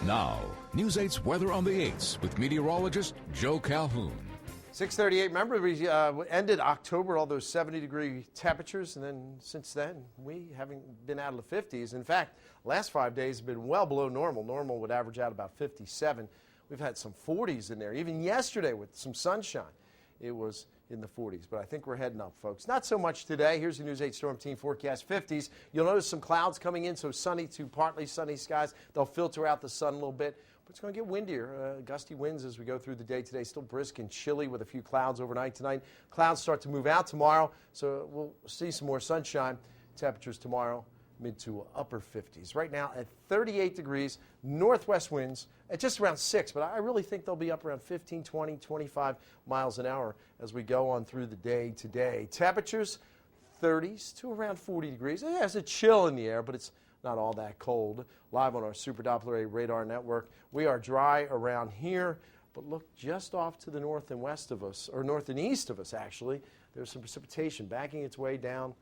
Now, News 8's weather on the 8s with meteorologist Joe Calhoun. 6:38. Remember, we ended October, all those 70-degree temperatures, and then since then, we haven't been out of the 50s. In fact, last 5 days have been well below normal. Normal would average out about 57. We've had some 40s in there. Even yesterday with some sunshine, it was in the 40s. But I think we're heading up, folks. Not so much today. Here's the News 8 Storm Team forecast. 50s. You'll notice some clouds coming in, so sunny to partly sunny skies. They'll filter out the sun a little bit. But it's going to get windier, gusty winds as we go through the day today. Still brisk and chilly with a few clouds overnight tonight. Clouds start to move out tomorrow, so we'll see some more sunshine. Temperatures tomorrow, mid to upper 50s. Right now at 38 degrees, northwest winds at just around 6, but I really think they'll be up around 15, 20, 25 miles an hour as we go on through the day today. Temperatures 30s to around 40 degrees. It has a chill in the air, but it's not all that cold. Live on our Super Doppler A radar network. We are dry around here, but look just off to the north and west of us, or north and east of us actually. There's some precipitation backing its way down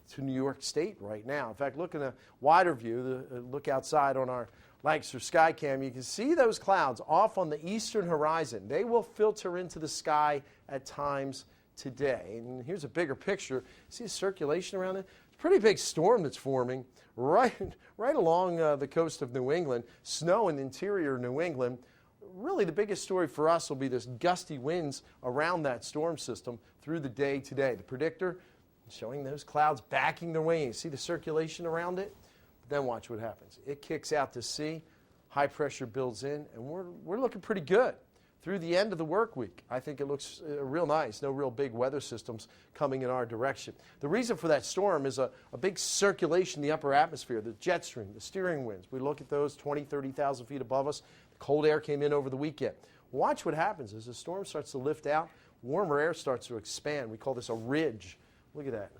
to New York State right now. In fact, look in a wider view, look outside on our Lancaster Skycam, you can see those clouds off on the eastern horizon. They will filter into the sky at times today. And here's a bigger picture. See the circulation around it? It's a pretty big storm that's forming right along the coast of New England. Snow in the interior of New England. Really the biggest story for us will be this gusty winds around that storm system through the day today. The predictor showing those clouds backing their way in. You see the circulation around it? Then watch what happens. It kicks out to sea, high pressure builds in, and we're looking pretty good through the end of the work week. I think it looks real nice. No real big weather systems coming in our direction. The reason for that storm is a big circulation in the upper atmosphere, the jet stream, the steering winds. We look at those 20, 30,000 feet above us. The cold air came in over the weekend. Watch what happens as the storm starts to lift out. Warmer air starts to expand. We call this a ridge. Look at that.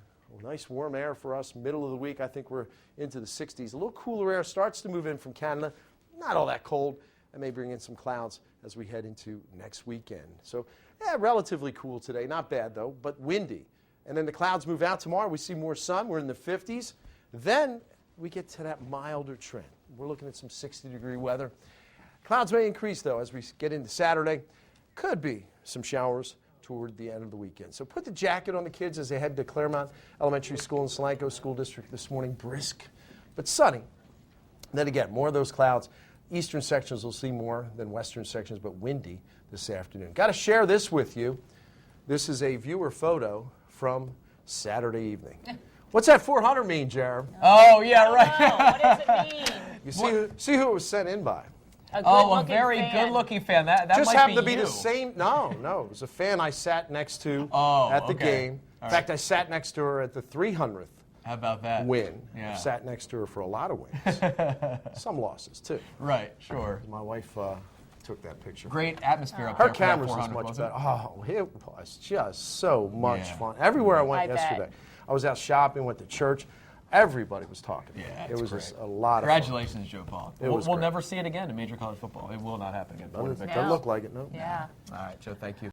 Nice warm air for us. Middle of the week, I think we're into the 60s. A little cooler air starts to move in from Canada. Not all that cold. That may bring in some clouds as we head into next weekend. So, yeah, relatively cool today. Not bad, though, but windy. And then the clouds move out tomorrow. We see more sun. We're in the 50s. Then we get to that milder trend. We're looking at some 60-degree weather. Clouds may increase, though, as we get into Saturday. Could be some showers toward the end of the weekend. So put the jacket on the kids as they head to Claremont Elementary School in Solanco School District this morning. Brisk, but sunny. And then again, more of those clouds. Eastern sections will see more than western sections, but windy this afternoon. Got to share this with you. This is a viewer photo from Saturday evening. What's that 400 mean, Jared? Oh, yeah, right. What does it mean? You see who it was sent in by? A very good-looking fan. That just might happened to be be you. the same. No, it was a fan I sat next to at the game. In fact, I sat next to her at the 300th. How about that? Win. Yeah. Sat next to her for a lot of wins. Some losses, too. Right, sure. My wife took that picture. Great atmosphere up Her there for that cameras was 400, much wasn't better. it? Oh, it was just so much Yeah. fun. Everywhere I went I bet. yesterday. I was out shopping, went to church. Everybody was talking. Yeah, it it's was great. just a lot of fun. Congratulations, Joe Paul. It was We'll great. never see it again in Major College Football. It will not happen again. Florida victory. Doesn't look like it, no. Yeah. All right, Joe, thank you.